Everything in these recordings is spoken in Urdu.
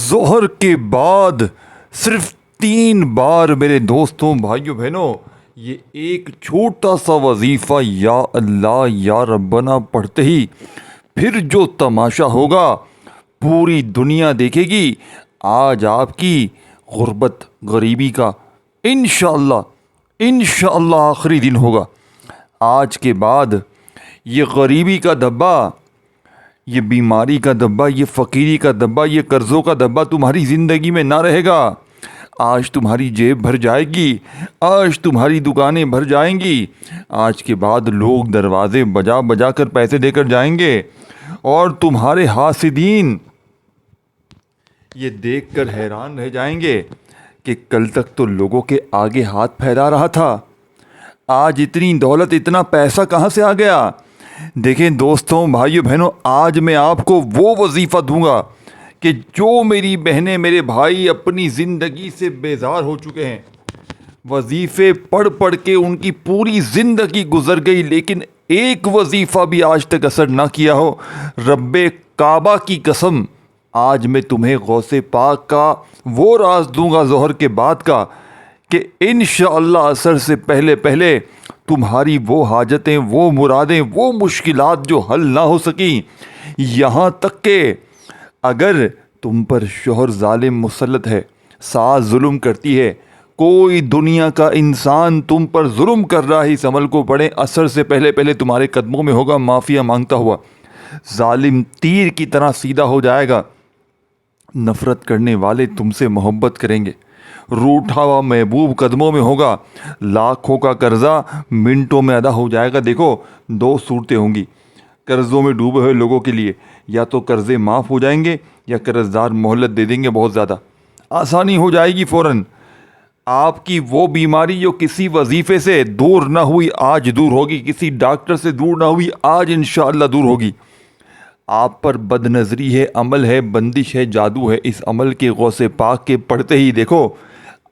ظہر کے بعد صرف 3 بار میرے دوستوں بھائیوں بہنوں یہ ایک چھوٹا سا وظیفہ یا اللہ یا ربنا پڑھتے ہی پھر جو تماشا ہوگا پوری دنیا دیکھے گی۔ آج آپ کی غربت غریبی کا انشاءاللہ انشاءاللہ آخری دن ہوگا۔ آج کے بعد یہ غریبی کا دبا، یہ بیماری کا دبا، یہ فقیری کا دبا، یہ قرضوں کا دبا تمہاری زندگی میں نہ رہے گا۔ آج تمہاری جیب بھر جائے گی، آج تمہاری دکانیں بھر جائیں گی۔ آج کے بعد لوگ دروازے بجا بجا کر پیسے دے کر جائیں گے اور تمہارے حاسدین یہ دیکھ کر حیران رہ جائیں گے کہ کل تک تو لوگوں کے آگے ہاتھ پھیلا رہا تھا، آج اتنی دولت اتنا پیسہ کہاں سے آ گیا؟ دیکھیں دوستوں بھائیوں بہنوں، آج میں آپ کو وہ وظیفہ دوں گا کہ جو میری بہنیں میرے بھائی اپنی زندگی سے بیزار ہو چکے ہیں، وظیفے پڑھ پڑھ کے ان کی پوری زندگی گزر گئی لیکن ایک وظیفہ بھی آج تک اثر نہ کیا ہو۔ رب کعبہ کی قسم آج میں تمہیں غوث پاک کا وہ راز دوں گا ظہر کے بعد کا کہ انشاءاللہ اثر سے پہلے پہلے تمہاری وہ حاجتیں، وہ مرادیں، وہ مشکلات جو حل نہ ہو سکیں، یہاں تک کہ اگر تم پر شوہر ظالم مسلط ہے، ساس ظلم کرتی ہے، کوئی دنیا کا انسان تم پر ظلم کر رہا ہے، اس عمل کو پڑھیں، اثر سے پہلے پہلے تمہارے قدموں میں ہوگا معافیہ مانگتا ہوا۔ ظالم تیر کی طرح سیدھا ہو جائے گا، نفرت کرنے والے تم سے محبت کریں گے، روٹھا ہوا محبوب قدموں میں ہوگا، لاکھوں کا قرضہ منٹوں میں ادا ہو جائے گا۔ دیکھو 2 صورتیں ہوں گی قرضوں میں ڈوبے ہوئے لوگوں کے لیے، یا تو قرضے معاف ہو جائیں گے یا قرض دار مہلت دے دیں گے، بہت زیادہ آسانی ہو جائے گی فوراً۔ آپ کی وہ بیماری جو کسی وظیفے سے دور نہ ہوئی آج دور ہوگی، کسی ڈاکٹر سے دور نہ ہوئی آج انشاءاللہ دور ہوگی۔ آپ پر بد نظری ہے، عمل ہے، بندش ہے، جادو ہے، اس عمل کے غوث پاک کے پڑھتے ہی دیکھو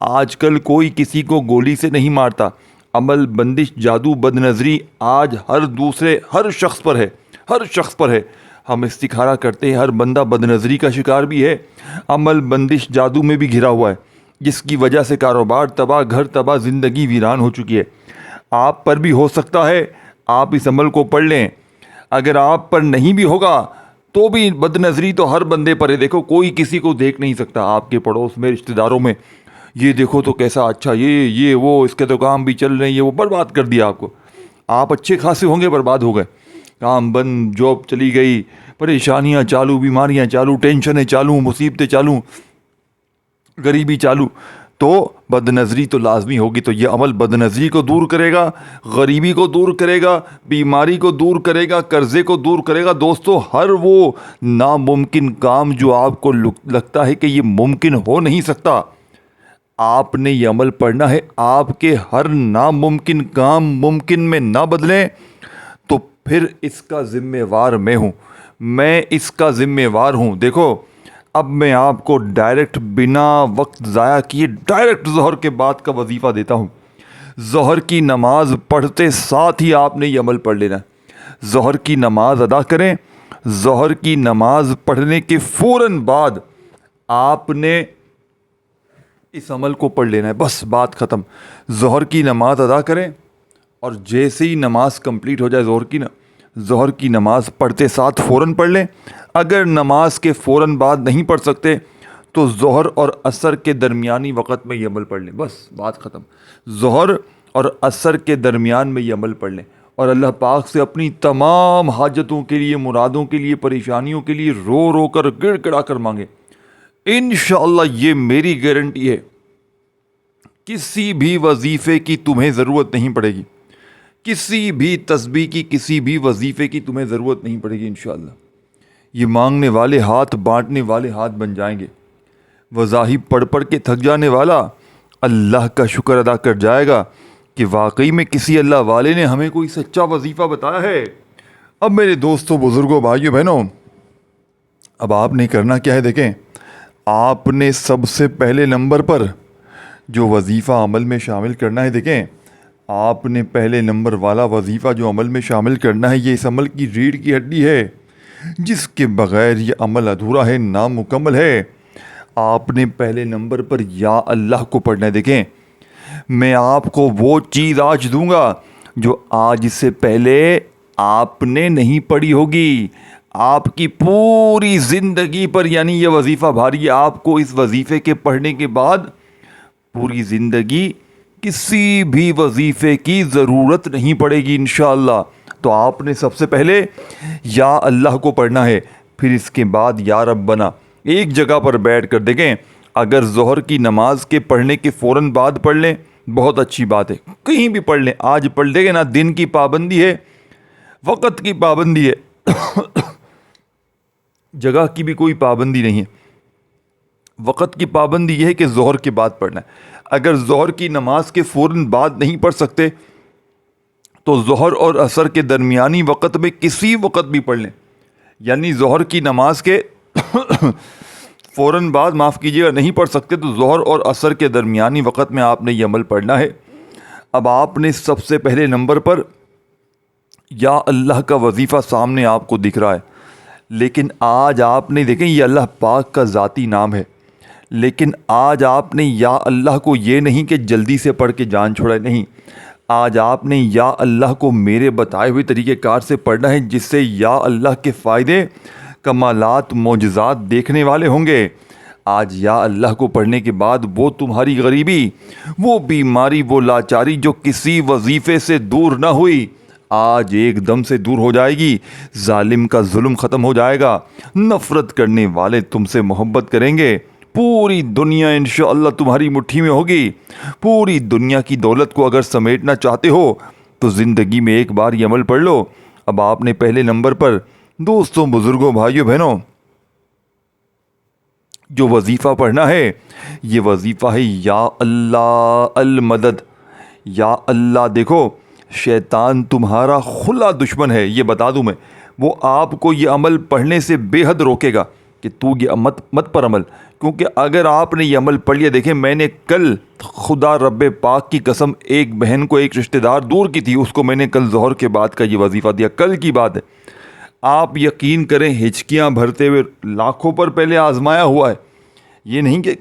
آج کل کوئی کسی کو گولی سے نہیں مارتا۔ عمل، بندش، جادو، بد نظری آج ہر شخص پر ہے، ہر شخص پر ہے۔ ہم استخارہ کرتے ہیں، ہر بندہ بد نظری کا شکار بھی ہے، عمل، بندش، جادو میں بھی گھرا ہوا ہے، جس کی وجہ سے کاروبار تباہ، گھر تباہ، زندگی ویران ہو چکی ہے۔ آپ پر بھی ہو سکتا ہے، آپ اس عمل کو پڑھ لیں۔ اگر آپ پر نہیں بھی ہوگا تو بھی بد نظری تو ہر بندے پر ہے۔ دیکھو کوئی کسی کو دیکھ نہیں سکتا، آپ کے پڑوس میں، رشتہ داروں میں، یہ دیکھو تو کیسا اچھا، یہ وہ اس کے تو کام بھی چل رہے ہیں، یہ وہ برباد کر دیا آپ کو۔ آپ اچھے خاصے ہوں گے، برباد ہو گئے، کام بند، جاب چلی گئی، پریشانیاں چالو، بیماریاں چالو، ٹینشنیں چالو، مصیبتیں چالو، غریبی چالو، تو بد نظری تو لازمی ہوگی۔ تو یہ عمل بد نظری کو دور کرے گا، غریبی کو دور کرے گا، بیماری کو دور کرے گا، قرضے کو دور کرے گا۔ دوستو ہر وہ ناممکن کام جو آپ کو لگتا ہے کہ یہ ممکن ہو نہیں سکتا، آپ نے یہ عمل پڑھنا ہے۔ آپ کے ہر ناممکن کام ممکن میں نہ بدلیں تو پھر اس کا ذمہ وار میں ہوں، میں اس کا ذمہ وار ہوں۔ دیکھو اب میں آپ کو ڈائریکٹ بنا وقت ضائع کیے ڈائریکٹ ظہر کے بعد کا وظیفہ دیتا ہوں۔ ظہر کی نماز پڑھتے ساتھ ہی آپ نے یہ عمل پڑھ لینا ہے۔ ظہر کی نماز ادا کریں، ظہر کی نماز پڑھنے کے فوراً بعد آپ نے اس عمل کو پڑھ لینا ہے، بس بات ختم۔ ظہر کی نماز ادا کریں اور جیسے ہی نماز کمپلیٹ ہو جائے ظہر کی نماز پڑھتے ساتھ فوراً پڑھ لیں۔ اگر نماز کے فوراً بعد نہیں پڑھ سکتے تو ظہر اور عصر کے درمیانی وقت میں یہ عمل پڑھ لیں، بس بات ختم۔ ظہر اور عصر کے درمیان میں یہ عمل پڑھ لیں اور اللہ پاک سے اپنی تمام حاجتوں کے لیے، مرادوں کے لیے، پریشانیوں کے لیے رو رو کر، گڑ گڑا کر مانگیں۔ انشاءاللہ یہ میری گارنٹی ہے، کسی بھی وظیفے کی تمہیں ضرورت نہیں پڑے گی، کسی بھی تسبیح کی، کسی بھی وظیفے کی تمہیں ضرورت نہیں پڑے گی انشاءاللہ۔ یہ مانگنے والے ہاتھ بانٹنے والے ہاتھ بن جائیں گے۔ وظائف پڑھ پڑھ کے تھک جانے والا اللہ کا شکر ادا کر جائے گا کہ واقعی میں کسی اللہ والے نے ہمیں کوئی سچا وظیفہ بتایا ہے۔ اب میرے دوستوں، بزرگوں، بھائیوں، بہنوں، اب آپ نے کرنا کیا ہے؟ دیکھیں، آپ نے سب سے پہلے نمبر پر جو وظیفہ عمل میں شامل کرنا ہے، دیکھیں آپ نے پہلے نمبر والا وظیفہ جو عمل میں شامل کرنا ہے، یہ اس عمل کی ریڑھ کی ہڈی ہے، جس کے بغیر یہ عمل ادھورا ہے، نامکمل ہے۔ آپ نے پہلے نمبر پر یا اللہ کو پڑھنا ہے. دیکھیں میں آپ کو وہ چیز آج دوں گا جو آج سے پہلے آپ نے نہیں پڑھی ہوگی. آپ کی پوری زندگی پر یعنی یہ وظیفہ بھاری ہے. آپ کو اس وظیفے کے پڑھنے کے بعد پوری زندگی کسی بھی وظیفے کی ضرورت نہیں پڑے گی انشاءاللہ. تو آپ نے سب سے پہلے یا اللہ کو پڑھنا ہے, پھر اس کے بعد یا ربنا. ایک جگہ پر بیٹھ کر دیکھیں, اگر ظہر کی نماز کے پڑھنے کے فوراً بعد پڑھ لیں بہت اچھی بات ہے, کہیں بھی پڑھ لیں. آج پڑھ لیں گے نا, دن کی پابندی ہے, وقت کی پابندی ہے, جگہ کی بھی کوئی پابندی نہیں ہے. وقت کی پابندی یہ ہے کہ ظہر کے بعد پڑھنا ہے. اگر ظہر کی نماز کے فوراً بعد نہیں پڑھ سکتے تو ظہر اور عصر کے درمیانی وقت میں کسی وقت بھی پڑھ لیں. یعنی ظہر کی نماز کے فوراً بعد معاف کیجیے گا نہیں پڑھ سکتے تو ظہر اور عصر کے درمیانی وقت میں آپ نے یہ عمل پڑھنا ہے. اب آپ نے سب سے پہلے نمبر پر یا اللہ کا وظیفہ سامنے آپ کو دکھ رہا ہے, لیکن آج آپ نے دیکھیں یہ اللہ پاک کا ذاتی نام ہے, لیکن آج آپ نے یا اللہ کو یہ نہیں کہ جلدی سے پڑھ کے جان چھوڑے, نہیں, آج آپ نے یا اللہ کو میرے بتائے ہوئے طریقہ کار سے پڑھنا ہے جس سے یا اللہ کے فائدے کمالات معجزات دیکھنے والے ہوں گے. آج یا اللہ کو پڑھنے کے بعد وہ تمہاری غریبی, وہ بیماری, وہ لاچاری جو کسی وظیفے سے دور نہ ہوئی آج ایک دم سے دور ہو جائے گی. ظالم کا ظلم ختم ہو جائے گا, نفرت کرنے والے تم سے محبت کریں گے. پوری دنیا انشاءاللہ تمہاری مٹھی میں ہوگی. پوری دنیا کی دولت کو اگر سمیٹنا چاہتے ہو تو زندگی میں ایک بار یہ عمل پڑھ لو. اب آپ نے پہلے نمبر پر دوستوں, بزرگوں, بھائیوں, بہنوں, جو وظیفہ پڑھنا ہے یہ وظیفہ ہے یا اللہ المدد. یا اللہ, دیکھو شیطان تمہارا کھلا دشمن ہے, یہ بتا دوں میں. وہ آپ کو یہ عمل پڑھنے سے بے حد روکے گا کہ تو یہ مت پر عمل, کیونکہ اگر آپ نے یہ عمل پڑھ لیا. دیکھیں میں نے کل خدا رب پاک کی قسم ایک بہن کو, ایک رشتہ دار دور کی تھی, اس کو میں نے کل ظہر کے بعد کا یہ وظیفہ دیا, کل کی بات ہے. آپ یقین کریں ہچکیاں بھرتے ہوئے لاکھوں پر پہلے آزمایا ہوا ہے, یہ نہیں کہ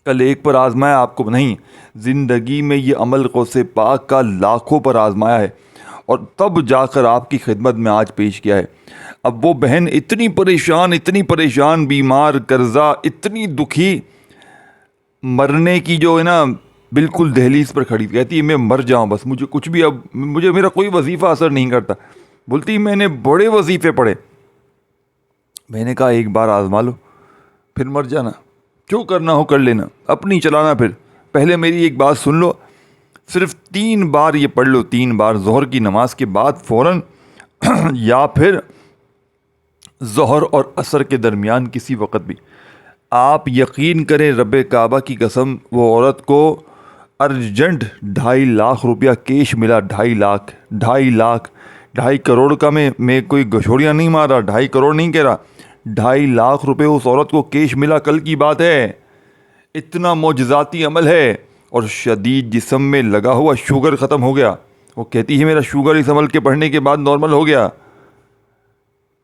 کل ایک پر آزمایا آپ کو, نہیں, زندگی میں یہ عمل غوث پاک کا لاکھوں پر آزمایا ہے اور تب جا کر آپ کی خدمت میں آج پیش کیا ہے. اب وہ بہن اتنی پریشان, بیمار, قرضہ, اتنی دکھی, مرنے کی جو ہے نا بالکل دہلیز پر کھڑی, کہتی ہے میں مر جاؤں بس, مجھے کچھ بھی, اب مجھے میرا کوئی وظیفہ اثر نہیں کرتا. بولتی میں نے بڑے وظیفے پڑھے. میں نے کہا ایک بار آزما لو پھر مر جانا, جو کرنا ہو کر لینا, اپنی چلانا. پھر پہلے میری ایک بات سن لو, صرف 3 بار یہ پڑھ لو, 3 بار ظہر کی نماز کے بعد فوراً یا پھر ظہر اور عصر کے درمیان کسی وقت بھی. آپ یقین کریں رب کعبہ کی قسم, وہ عورت کو ارجنٹ 2.5 لاکھ روپیہ کیش ملا. 2.5 لاکھ 2.5 کروڑ کا میں کوئی گھوڑیاں نہیں مار رہا, 2.5 کروڑ نہیں کہہ رہا, 2.5 لاکھ روپے اس عورت کو کیش ملا, کل کی بات ہے. اتنا معجزاتی عمل ہے. اور شدید جسم میں لگا ہوا شوگر ختم ہو گیا. وہ کہتی ہے میرا شوگر اس عمل کے پڑھنے کے بعد نارمل ہو گیا.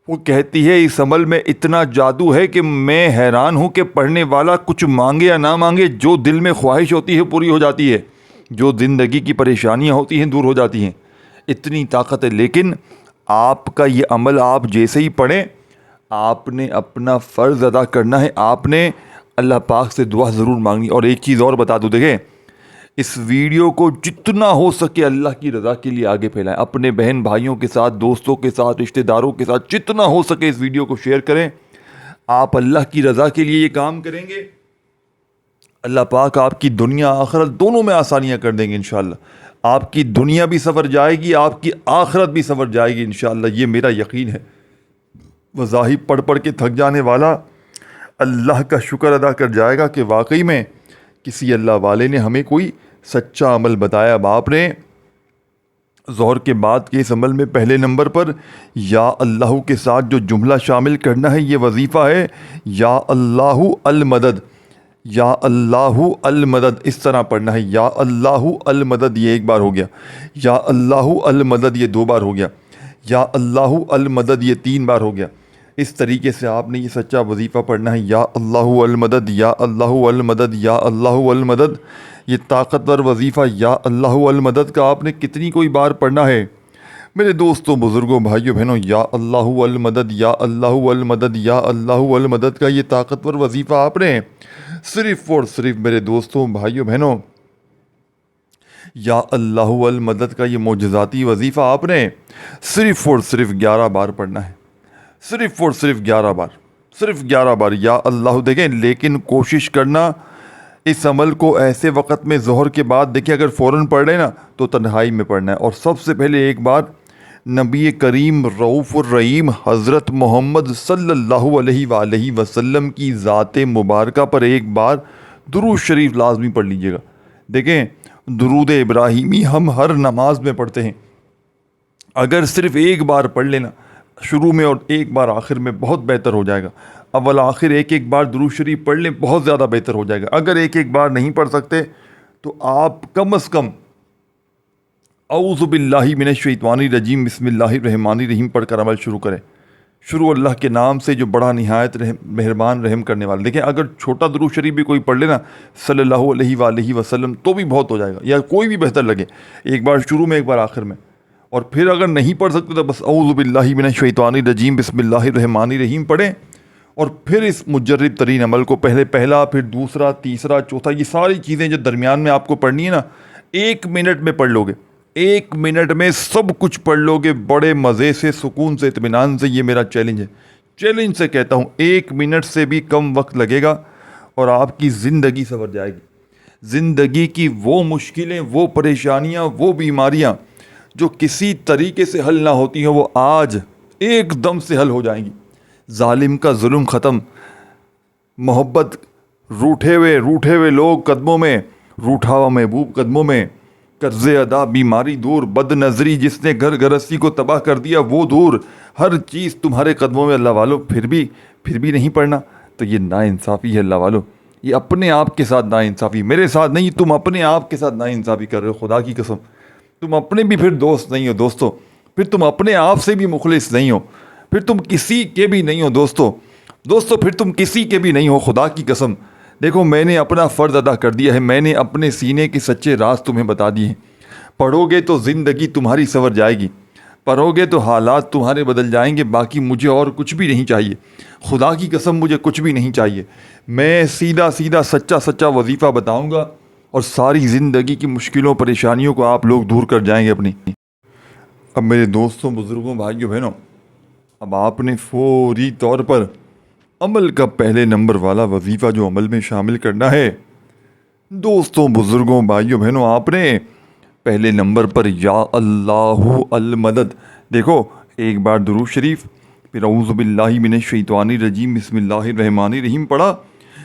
وہ کہتی ہے اس عمل میں اتنا جادو ہے کہ میں حیران ہوں کہ پڑھنے والا کچھ مانگے یا نہ مانگے, جو دل میں خواہش ہوتی ہے پوری ہو جاتی ہے, جو زندگی کی پریشانیاں ہوتی ہیں دور ہو جاتی ہیں. اتنی طاقت ہے. لیکن آپ کا یہ عمل آپ جیسے ہی پڑھیں, آپ نے اپنا فرض ادا کرنا ہے, آپ نے اللہ پاک سے دعا ضرور مانگنی. اور ایک چیز اور بتا دوں, دیکھیں اس ویڈیو کو جتنا ہو سکے اللہ کی رضا کے لیے آگے پھیلائیں. اپنے بہن بھائیوں کے ساتھ, دوستوں کے ساتھ, رشتہ داروں کے ساتھ جتنا ہو سکے اس ویڈیو کو شیئر کریں. آپ اللہ کی رضا کے لیے یہ کام کریں گے, اللہ پاک آپ کی دنیا آخرت دونوں میں آسانیاں کر دیں گے انشاءاللہ. آپ کی دنیا بھی سنور جائے گی, آپ کی آخرت بھی سنور جائے گی انشاءاللہ, یہ میرا یقین ہے. وظائف پڑھ پڑھ کے تھک جانے والا اللہ کا شکر ادا کر جائے گا کہ واقعی میں کسی اللہ والے نے ہمیں کوئی سچا عمل بتایا. اب آپ نے ظہر کے بعد کے اس عمل میں پہلے نمبر پر یا اللہ کے ساتھ جو جملہ شامل کرنا ہے یہ وظیفہ ہے یا اللہ المدد. یا اللہ المدد اس طرح پڑھنا ہے, یا اللہ المدد یہ ایک بار ہو گیا, یا اللہ المدد یہ 2 بار ہو گیا, یا اللہ المدد یہ 3 بار ہو گیا, اس طریقے سے آپ نے یہ سچا وظیفہ پڑھنا ہے، یا اللہ المدد، یا اللہ المدد، یا اللہ المدد۔ یہ طاقتور وظیفہ یا اللہ المدد کا آپ نے کتنی کوئی بار پڑھنا ہے میرے دوستوں، بزرگوں، بھائیوں، بہنوں؟ یا اللہ المدد، یا اللہ المدد، یا اللہ المدد کا یہ طاقتور وظیفہ آپ نے صرف اور صرف میرے دوستوں، بھائیوں، بہنوں، یا اللہ المدد کا یہ معجزاتی وظیفہ آپ نے صرف اور صرف 11 بار پڑھنا ہے، صرف اور صرف 11 بار، صرف 11 بار یا اللہ۔ دیکھیں لیکن کوشش کرنا اس عمل کو ایسے وقت میں ظہر کے بعد، دیکھیں اگر فوراً پڑھ رہے نا تو تنہائی میں پڑھنا ہے، اور سب سے پہلے ایک بار نبی کریم رؤوف الرحیم حضرت محمد صلی اللہ علیہ وآلہ وسلم کی ذات مبارکہ پر ایک بار درود شریف لازمی پڑھ لیجئے گا۔ دیکھیں درود ابراہیمی ہم ہر نماز میں پڑھتے ہیں، اگر صرف ایک بار پڑھ لینا شروع میں اور ایک بار آخر میں بہت بہتر ہو جائے گا۔ اول آخر ایک ایک بار درود شریف پڑھ لیں، بہت زیادہ بہتر ہو جائے گا۔ اگر ایک ایک بار نہیں پڑھ سکتے تو آپ کم از کم اعوذ باللہ من الشیطان الرجیم بسم اللہ الرحمن الرحیم پڑھ کر عمل شروع کریں۔ شروع اللہ کے نام سے جو بڑا نہایت مہربان رحم کرنے والا۔ دیکھیں اگر چھوٹا درود شریف بھی کوئی پڑھ لینا صلی اللہ علیہ وآلہ وسلم تو بھی بہت ہو جائے گا، یا کوئی بھی بہتر لگے، ایک بار شروع میں ایک بار آخر میں۔ اور پھر اگر نہیں پڑھ سکتے تو بس اعوذ باللہ من الشیطان الرجیم بسم اللہ الرحمن الرحیم پڑھیں، اور پھر اس مجرب ترین عمل کو پہلے پہلا، پھر دوسرا، تیسرا، چوتھا، یہ ساری چیزیں جو درمیان میں آپ کو پڑھنی ہے نا، 1 منٹ میں پڑھ لو گے، 1 منٹ میں سب کچھ پڑھ لو گے بڑے مزے سے، سکون سے، اطمینان سے۔ یہ میرا چیلنج ہے، چیلنج سے کہتا ہوں 1 منٹ سے بھی کم وقت لگے گا اور آپ کی زندگی سنور جائے گی۔ زندگی کی وہ مشکلیں، وہ پریشانیاں، وہ بیماریاں جو کسی طریقے سے حل نہ ہوتی ہیں، وہ آج ایک دم سے حل ہو جائیں گی۔ ظالم کا ظلم ختم، محبت، روٹھے ہوئے لوگ قدموں میں، روٹھا ہوا محبوب قدموں میں، قرض ادا، بیماری دور، بد نظری جس نے گھر گرستی کو تباہ کر دیا وہ دور، ہر چیز تمہارے قدموں میں اللہ والو۔ پھر بھی نہیں پڑھنا تو یہ ناانصافی ہے اللہ والو، یہ اپنے آپ کے ساتھ ناانصافی، میرے ساتھ نہیں، تم اپنے آپ کے ساتھ ناانصافی کر رہے ہو، خدا کی قسم۔ تم اپنے بھی پھر دوست نہیں ہو دوستو، پھر تم اپنے آپ سے بھی مخلص نہیں ہو، پھر تم کسی کے بھی نہیں ہو دوستو، پھر تم کسی کے بھی نہیں ہو، خدا کی قسم۔ دیکھو میں نے اپنا فرض ادا کر دیا ہے، میں نے اپنے سینے کے سچے راز تمہیں بتا دیے ہیں۔ پڑھو گے تو زندگی تمہاری سنور جائے گی، پڑھو گے تو حالات تمہارے بدل جائیں گے۔ باقی مجھے اور کچھ بھی نہیں چاہیے، خدا کی قسم مجھے کچھ بھی نہیں چاہیے۔ میں سیدھا سچا وظیفہ بتاؤں گا اور ساری زندگی کی مشکلوں پریشانیوں کو آپ لوگ دور کر جائیں گے اپنی۔ اب میرے دوستوں، بزرگوں، بھائیوں، بہنوں، اب آپ نے فوری طور پر عمل کا پہلے نمبر والا وظیفہ جو عمل میں شامل کرنا ہے، دوستوں، بزرگوں، بھائیوں، بہنوں، آپ نے پہلے نمبر پر یا اللہ المدد، دیکھو ایک بار درود شریف، پھر اعوذ باللہ من الشیطان الرجیم بسم اللہ الرحمن الرحیم پڑھا،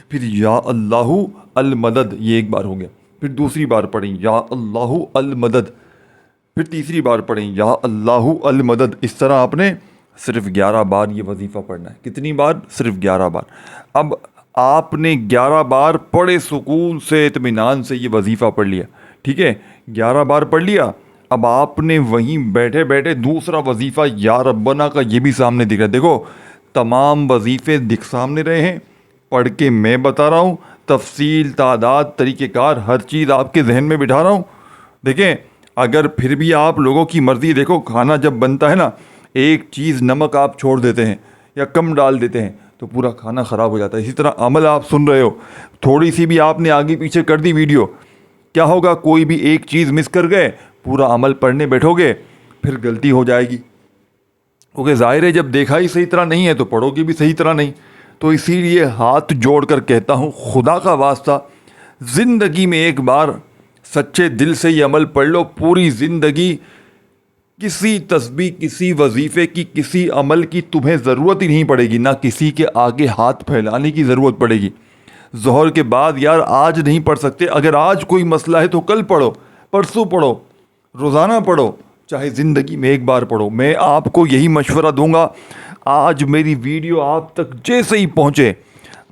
پھر یا اللہ المدد، یہ ایک بار ہو گیا، پھر دوسری بار پڑھیں یا اللہ المدد، پھر تیسری بار پڑھیں یا اللہ المدد۔ اس طرح آپ نے صرف 11 بار یہ وظیفہ پڑھنا ہے۔ کتنی بار؟ صرف 11 بار۔ اب آپ نے 11 بار بڑے سکون سے، اطمینان سے یہ وظیفہ پڑھ لیا، ٹھیک ہے، 11 بار پڑھ لیا۔ اب آپ نے وہیں بیٹھے بیٹھے دوسرا وظیفہ یا ربنا کا یہ بھی سامنے دکھ رہا ہے۔ دیکھو تمام وظیفے دکھ سامنے رہے ہیں، پڑھ کے میں بتا رہا ہوں، تفصیل، تعداد، طریقہ کار، ہر چیز آپ کے ذہن میں بٹھا رہا ہوں۔ دیکھیں اگر پھر بھی آپ لوگوں کی مرضی، دیکھو کھانا جب بنتا ہے نا، ایک چیز نمک آپ چھوڑ دیتے ہیں یا کم ڈال دیتے ہیں تو پورا کھانا خراب ہو جاتا ہے۔ اسی طرح عمل آپ سن رہے ہو، تھوڑی سی بھی آپ نے آگے پیچھے کر دی ویڈیو، کیا ہوگا؟ کوئی بھی ایک چیز مس کر گئے، پورا عمل پڑھنے بیٹھو گے پھر غلطی ہو جائے گی، کیونکہ ظاہر ہے جب دیکھا ہی صحیح طرح نہیں ہے تو پڑھو گے بھی صحیح طرح نہیں۔ تو اسی لیے ہاتھ جوڑ کر کہتا ہوں، خدا کا واسطہ زندگی میں ایک بار سچے دل سے یہ عمل پڑھ لو، پوری زندگی کسی تسبیح، کسی وظیفے کی، کسی عمل کی تمہیں ضرورت ہی نہیں پڑے گی، نہ کسی کے آگے ہاتھ پھیلانے کی ضرورت پڑے گی۔ ظہر کے بعد یار آج نہیں پڑھ سکتے، اگر آج کوئی مسئلہ ہے تو کل پڑھو، پرسوں پڑھو، روزانہ پڑھو، چاہے زندگی میں ایک بار پڑھو۔ میں آپ کو یہی مشورہ دوں گا، آج میری ویڈیو آپ تک جیسے ہی پہنچے،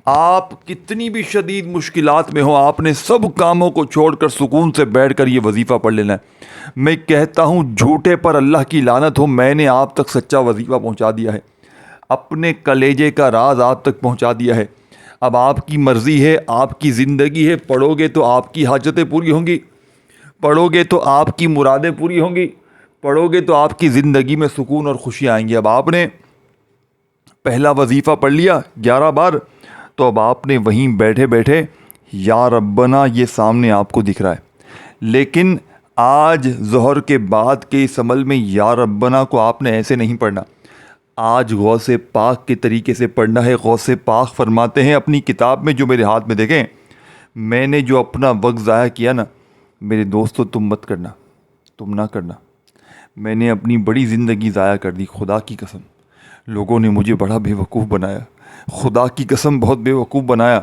آپ کتنی بھی شدید مشکلات میں ہو، آپ نے سب کاموں کو چھوڑ کر سکون سے بیٹھ کر یہ وظیفہ پڑھ لینا ہے۔ میں کہتا ہوں جھوٹے پر اللہ کی لعنت ہو، میں نے آپ تک سچا وظیفہ پہنچا دیا ہے۔ اپنے کلیجے کا راز آپ تک پہنچا دیا ہے۔ اب آپ کی مرضی ہے، آپ کی زندگی ہے، پڑھو گے تو آپ کی حاجتیں پوری ہوں گی، پڑھو گے تو آپ کی مرادیں پوری ہوں گی، پڑھو گے تو آپ کی زندگی میں سکون اور خوشی آئیں گی۔ اب آپ نے پہلا وظیفہ پڑھ لیا 11 بار، تو اب آپ نے وہیں بیٹھے بیٹھے یا ربنا یہ سامنے آپ کو دکھ رہا ہے، لیکن آج ظہر کے بعد کے اس عمل میں یا ربنا کو آپ نے ایسے نہیں پڑھنا، آج غوث پاک کے طریقے سے پڑھنا ہے۔ غوث پاک فرماتے ہیں اپنی کتاب میں، جو میرے ہاتھ میں دیکھیں، میں نے جو اپنا وقت ضائع کیا نا میرے دوستو، تم مت کرنا، تم نہ کرنا۔ میں نے اپنی بڑی زندگی ضائع کر دی، خدا کی قسم لوگوں نے مجھے بڑا بے وقوف بنایا، خدا کی قسم بہت بے وقوف بنایا،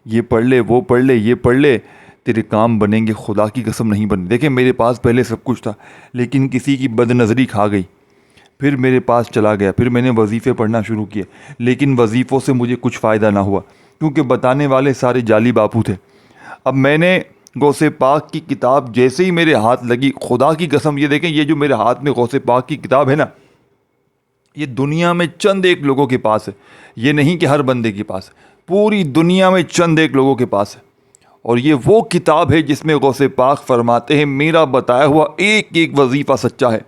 یہ پڑھ لے، وہ پڑھ لے، یہ پڑھ لے، تیرے کام بنیں گے، خدا کی قسم نہیں بنے۔ دیکھیں میرے پاس پہلے سب کچھ تھا، لیکن کسی کی بد نظری کھا گئی، پھر میرے پاس چلا گیا، پھر میں نے وظیفے پڑھنا شروع کیے، لیکن وظیفوں سے مجھے کچھ فائدہ نہ ہوا، کیونکہ بتانے والے سارے جعلی باپو تھے۔ اب میں نے غوث پاک کی کتاب جیسے ہی میرے ہاتھ لگی، خدا کی قسم یہ دیکھیں، یہ جو میرے ہاتھ میں غوث پاک کی کتاب ہے نا، یہ دنیا میں چند ایک لوگوں کے پاس ہے، یہ نہیں کہ ہر بندے کے پاس ہے، پوری دنیا میں چند ایک لوگوں کے پاس ہے۔ اور یہ وہ کتاب ہے جس میں غوث پاک فرماتے ہیں میرا بتایا ہوا ایک ایک وظیفہ سچا ہے۔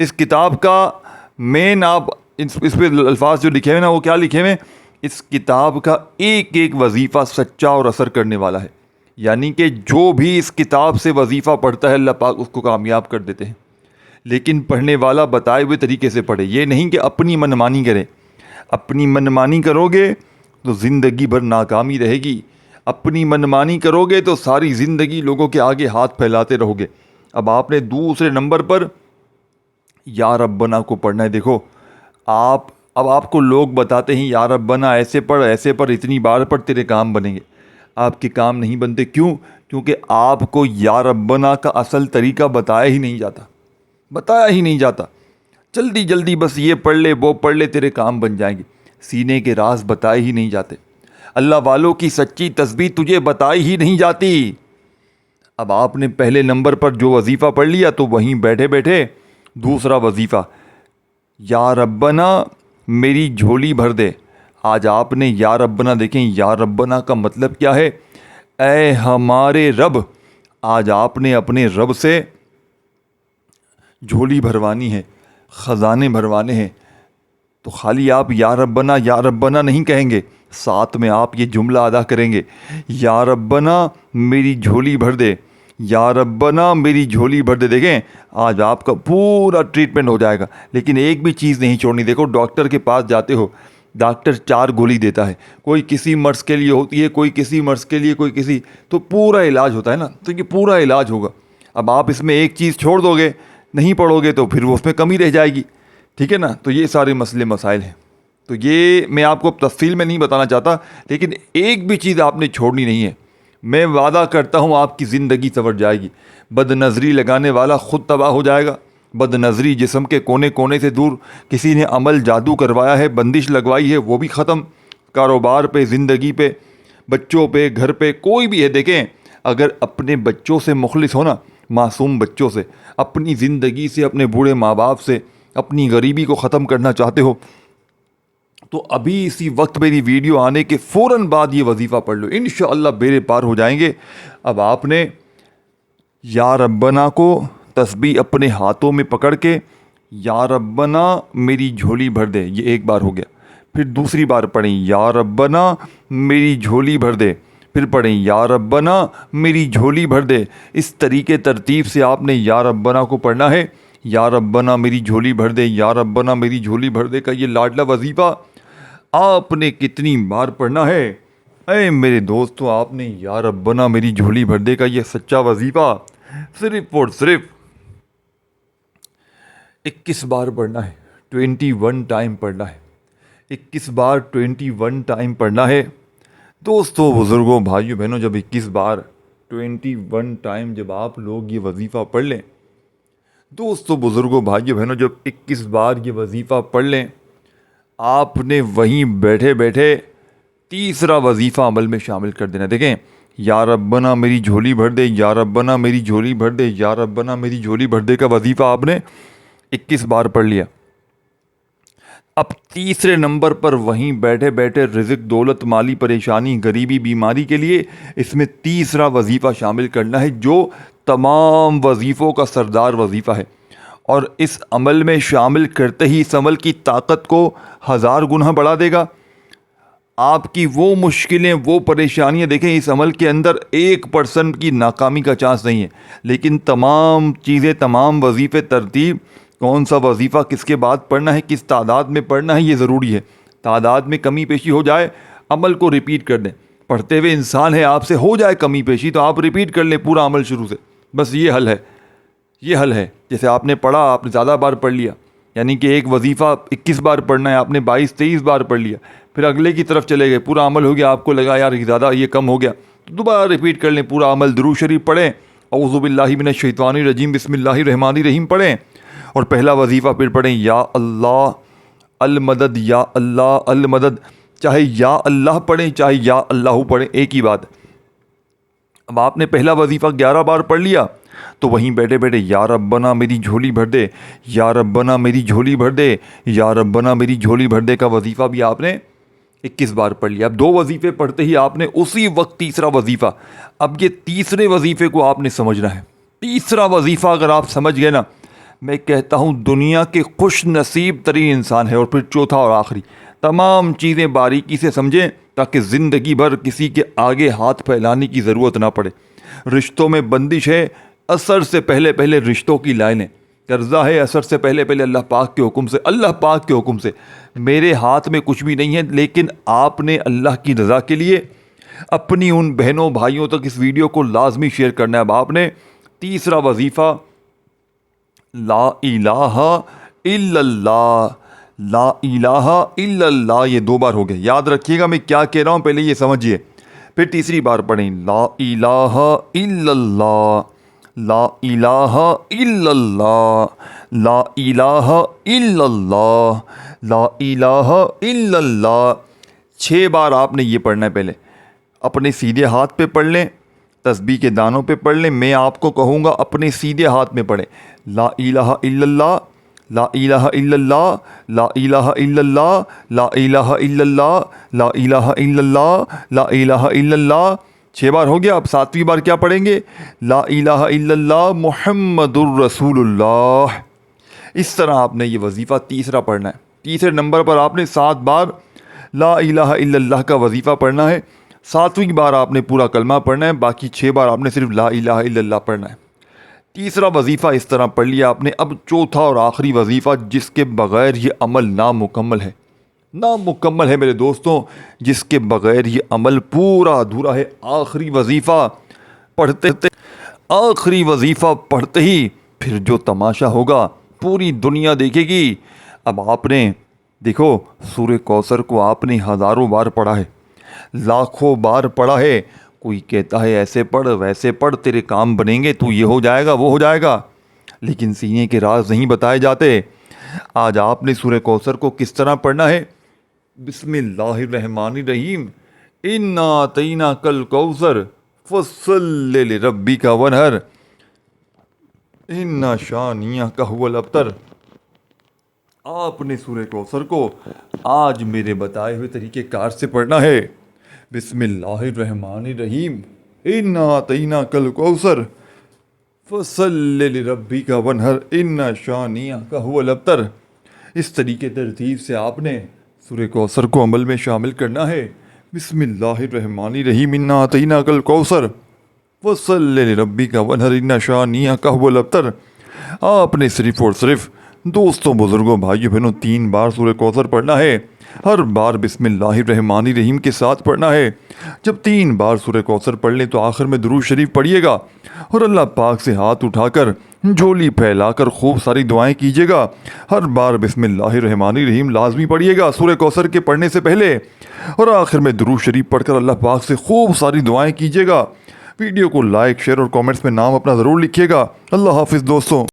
اس کتاب کا مین، آپ اس پہ الفاظ جو لکھے ہوئے نا، وہ کیا لکھے ہوئے؟ اس کتاب کا ایک ایک وظیفہ سچا اور اثر کرنے والا ہے، یعنی کہ جو بھی اس کتاب سے وظیفہ پڑھتا ہے اللہ پاک اس کو کامیاب کر دیتے ہیں، لیکن پڑھنے والا بتائے ہوئے طریقے سے پڑھے، یہ نہیں کہ اپنی منمانی کرے۔ اپنی منمانی کرو گے تو زندگی بھر ناکامی رہے گی، اپنی منمانی کرو گے تو ساری زندگی لوگوں کے آگے ہاتھ پھیلاتے رہو گے۔ اب آپ نے دوسرے نمبر پر یا ربنا کو پڑھنا ہے۔ دیکھو اب آپ کو لوگ بتاتے ہیں یا ربنا ایسے پڑھ، ایسے پڑھ، اتنی بار پڑھ، تیرے کام بنیں گے۔ آپ کے کام نہیں بنتے، کیوں؟ کیونکہ آپ کو یا ربنا کا اصل طریقہ بتایا ہی نہیں جاتا، بتایا ہی نہیں جاتا۔ جلدی جلدی بس یہ پڑھ لے، وہ پڑھ لے، تیرے کام بن جائیں گے، سینے کے راز بتائے ہی نہیں جاتے، اللہ والوں کی سچی تسبیح تجھے بتائی ہی نہیں جاتی۔ اب آپ نے پہلے نمبر پر جو وظیفہ پڑھ لیا، تو وہیں بیٹھے بیٹھے دوسرا وظیفہ یا ربنا میری جھولی بھر دے۔ آج آپ نے یا ربنا، دیکھیں یا ربنا کا مطلب کیا ہے؟ اے ہمارے رب۔ آج آپ نے اپنے رب سے جھولی بھروانی ہے، خزانے بھروانے ہیں، تو خالی آپ یا ربنا نہیں کہیں گے، ساتھ میں آپ یہ جملہ ادا کریں گے، یا ربنا میری جھولی بھر دے، یا ربنا میری جھولی بھر دے۔ دیکھیں آج آپ کا پورا ٹریٹمنٹ ہو جائے گا، لیکن ایک بھی چیز نہیں چھوڑنی۔ دیکھو ڈاکٹر کے پاس جاتے ہو، ڈاکٹر 4 گولی دیتا ہے، کوئی کسی مرض کے لیے ہوتی ہے، کوئی کسی مرض کے لیے، کوئی کسی، تو پورا علاج ہوتا ہے نا، تو یہ پورا علاج ہوگا۔ اب آپ اس میں ایک چیز چھوڑ دو گے، نہیں پڑھو گے، تو پھر وہ اس میں کمی رہ جائے گی، ٹھیک ہے نا؟ تو یہ سارے مسئلے مسائل ہیں، تو یہ میں آپ کو تفصیل میں نہیں بتانا چاہتا، لیکن ایک بھی چیز آپ نے چھوڑنی نہیں ہے۔ میں وعدہ کرتا ہوں آپ کی زندگی سنور جائے گی۔ بد نظری لگانے والا خود تباہ ہو جائے گا، بد نظری جسم کے کونے کونے سے دور، کسی نے عمل جادو کروایا ہے، بندش لگوائی ہے، وہ بھی ختم۔ کاروبار پہ، زندگی پہ، بچوں پہ، گھر پہ، کوئی بھی ہے۔ دیکھیں اگر اپنے بچوں سے مخلص ہونا، معصوم بچوں سے، اپنی زندگی سے، اپنے بوڑھے ماں باپ سے، اپنی غریبی کو ختم کرنا چاہتے ہو، تو ابھی اسی وقت میری ویڈیو آنے کے فوراً بعد یہ وظیفہ پڑھ لو، انشاءاللہ بیڑے پار ہو جائیں گے۔ اب آپ نے یا ربنا کو تسبیح اپنے ہاتھوں میں پکڑ کے یا ربنا میری جھولی بھر دے، یہ ایک بار ہو گیا۔ پھر دوسری بار پڑھیں یا ربنا میری جھولی بھر دے، پھر پڑھیں یا ربنا میری جھولی بھر دے۔ اس طریقے ترتیب سے آپ نے یا ربنا کو پڑھنا ہے۔ یا ربنا میری جھولی بھر دے، یا ربنا میری جھولی بھر دے کا یہ لاڈلا وظیفہ آپ نے کتنی بار پڑھنا ہے؟ اے میرے دوستو، آپ نے یا ربنا میری جھولی بھر دے کا یہ سچا وظیفہ صرف اور صرف 21 بار پڑھنا ہے، 21 ٹائم پڑھنا ہے، 21 بار 21 ٹائم پڑھنا ہے۔ دوستو، بزرگوں، بھائیوں، بہنوں، جب 21 بار 21 ٹائم جب آپ لوگ یہ وظیفہ پڑھ لیں، دوستو، بزرگوں، بھائیوں، بہنوں، جب 21 بار یہ وظیفہ پڑھ لیں، آپ نے وہیں بیٹھے بیٹھے تیسرا وظیفہ عمل میں شامل کر دینا۔ دیکھیں یا ربنا میری جھولی بھر دے، یا ربنا میری جھولی بھر دے، یا ربنا میری جھولی بھر دے کا وظیفہ آپ نے 21 بار پڑھ لیا۔ اب تیسرے نمبر پر وہیں بیٹھے بیٹھے رزق، دولت، مالی پریشانی، غریبی، بیماری کے لیے اس میں تیسرا وظیفہ شامل کرنا ہے جو تمام وظیفوں کا سردار وظیفہ ہے، اور اس عمل میں شامل کرتے ہی اس عمل کی طاقت کو 1000 گنا بڑھا دے گا۔ آپ کی وہ مشکلیں، وہ پریشانیاں، دیکھیں اس عمل کے اندر 1% کی ناکامی کا چانس نہیں ہے، لیکن تمام چیزیں، تمام وظیفے، ترتیب، کون سا وظیفہ کس کے بعد پڑھنا ہے، کس تعداد میں پڑھنا ہے، یہ ضروری ہے۔ تعداد میں کمی بیشی ہو جائے، عمل کو ریپیٹ کر دیں۔ پڑھتے ہوئے انسان ہے، آپ سے ہو جائے کمی بیشی تو آپ ریپیٹ کر لیں پورا عمل شروع سے، بس یہ حل ہے، یہ حل ہے۔ جیسے آپ نے پڑھا، آپ نے زیادہ بار پڑھ لیا، یعنی کہ ایک وظیفہ 21 بار پڑھنا ہے، آپ نے 22-23 بار پڑھ لیا، پھر اگلے کی طرف چلے گئے، پورا عمل ہو گیا، آپ کو لگا یار زیادہ یہ کم ہو گیا، تو دوبارہ ریپیٹ کر لیں پورا عمل۔ درود شریف پڑھیں، اعوذ باللہ من الشیطان الرجیم، بسم اللہ الرحمن الرحیم پڑھیں، اور پہلا وظیفہ پھر پڑھیں یا اللہ المدد، یا اللہ المدد، چاہے یا اللہ پڑھیں چاہے یا اللہ پڑھیں، ایک ہی بات۔ اب آپ نے پہلا وظیفہ 11 بار پڑھ لیا تو وہیں بیٹھے بیٹھے یا ربنا میری جھولی بھر دے، یا ربنا میری جھولی بھر دے، یا ربنا میری جھولی بھر دے کا وظیفہ بھی آپ نے 21 بار پڑھ لیا۔ اب 2 وظیفے پڑھتے ہی آپ نے اسی وقت تیسرا وظیفہ، اب یہ تیسرے وظیفے کو آپ نے سمجھنا ہے۔ تیسرا وظیفہ اگر آپ سمجھ گئے نا، میں کہتا ہوں دنیا کے خوش نصیب ترین انسان ہے۔ اور پھر چوتھا اور آخری، تمام چیزیں باریکی سے سمجھیں تاکہ زندگی بھر کسی کے آگے ہاتھ پھیلانے کی ضرورت نہ پڑے۔ رشتوں میں بندش ہے، اثر سے پہلے پہلے رشتوں کی لائنیں، قرضہ ہے، اثر سے پہلے پہلے اللہ پاک کے حکم سے، اللہ پاک کے حکم سے۔ میرے ہاتھ میں کچھ بھی نہیں ہے، لیکن آپ نے اللہ کی رضا کے لیے اپنی ان بہنوں بھائیوں تک اس ویڈیو کو لازمی شیئر کرنا ہے۔ اب آپ نے تیسرا وظیفہ لا الہ الا اللہ، لا الہ الا اللہ، یہ 2 بار ہو گئے۔ یاد رکھیے گا میں کیا کہہ رہا ہوں، پہلے یہ سمجھیے، پھر تیسری بار پڑھیں لا الہ الا اللہ، لا الہ الا اللہ، لا الہ الا اللہ، لا الہ الا اللہ۔ 6 بار آپ نے یہ پڑھنا ہے۔ پہلے اپنے سیدھے ہاتھ پہ پڑھ لیں، تسبیح کے دانوں پہ پڑھ لیں، میں آپ کو کہوں گا اپنے سیدھے ہاتھ میں پڑھیں لا الہ الا اللہ، لا الہ الا اللہ، لا الہ الا اللہ، لا الہ الا اللہ، لا الہ الا اللہ، لا الہ الا اللہ۔ 6 بار ہو گیا۔ اب 7ویں بار کیا پڑھیں گے؟ لا الہ الا اللہ محمد الرسول اللہ۔ اس طرح آپ نے یہ وظیفہ تیسرا پڑھنا ہے۔ تیسرے نمبر پر آپ نے 7 بار لا الہ الا اللہ کا وظیفہ پڑھنا ہے۔ 7ویں بار آپ نے پورا کلمہ پڑھنا ہے، باقی 6 بار آپ نے صرف لا الہ الا اللہ پڑھنا ہے۔ تیسرا وظیفہ اس طرح پڑھ لیا آپ نے۔ اب چوتھا اور آخری وظیفہ جس کے بغیر یہ عمل نامکمل ہے، نامکمل ہے میرے دوستوں، جس کے بغیر یہ عمل پورا ادھورا ہے۔ آخری وظیفہ پڑھتے ہی پھر جو تماشا ہوگا پوری دنیا دیکھے گی۔ اب آپ نے دیکھو سورہ کوثر کو آپ نے ہزاروں بار پڑھا ہے، لاکھوں بار پڑھا ہے۔ کوئی کہتا ہے ایسے پڑھ ویسے پڑھ تیرے کام بنیں گے، تو یہ ہو جائے گا وہ ہو جائے گا، لیکن سینے کے راز نہیں بتائے جاتے۔ آج آپ نے سورہ کوثر کو کس طرح پڑھنا ہے؟ بسم اللہ الرحمن الرحیم، انا اعطیناک الکوثر فصل لربک وانحر ان شانئک ھو الابتر۔ آپ نے سورہ کوثر کو آج میرے بتائے ہوئے طریقہ کار سے پڑھنا ہے۔ بسم اللہ الرحمن الرحیم، انا اعطیناک الکوثر فصل لربک وانحر ان شانئک ھو الابتر۔ اس طریقے ترتیب سے آپ نے سورہ کوثر کو عمل میں شامل کرنا ہے۔ بسم اللہ الرحمن الرحیم، انا اعطیناک الکوثر فصل لربک وانحر ان شانئک ھو الابتر۔ آپ نے صرف اور صرف دوستوں، بزرگوں، بھائیوں، بہنوں 3 بار سورہ کوثر پڑھنا ہے۔ ہر بار بسم اللہ الرحمن الرحیم کے ساتھ پڑھنا ہے۔ جب 3 بار سورہ کوثر پڑھ لیں تو آخر میں درود شریف پڑھیے گا اور اللہ پاک سے ہاتھ اٹھا کر جھولی پھیلا کر خوب ساری دعائیں کیجیے گا۔ ہر بار بسم اللہ الرحمن الرحیم لازمی پڑھیے گا سورہ کوثر کے پڑھنے سے پہلے، اور آخر میں درود شریف پڑھ کر اللہ پاک سے خوب ساری دعائیں کیجیے گا۔ ویڈیو کو لائک، شیئر اور کامنٹس میں نام اپنا ضرور لکھیے گا۔ اللہ حافظ دوستوں۔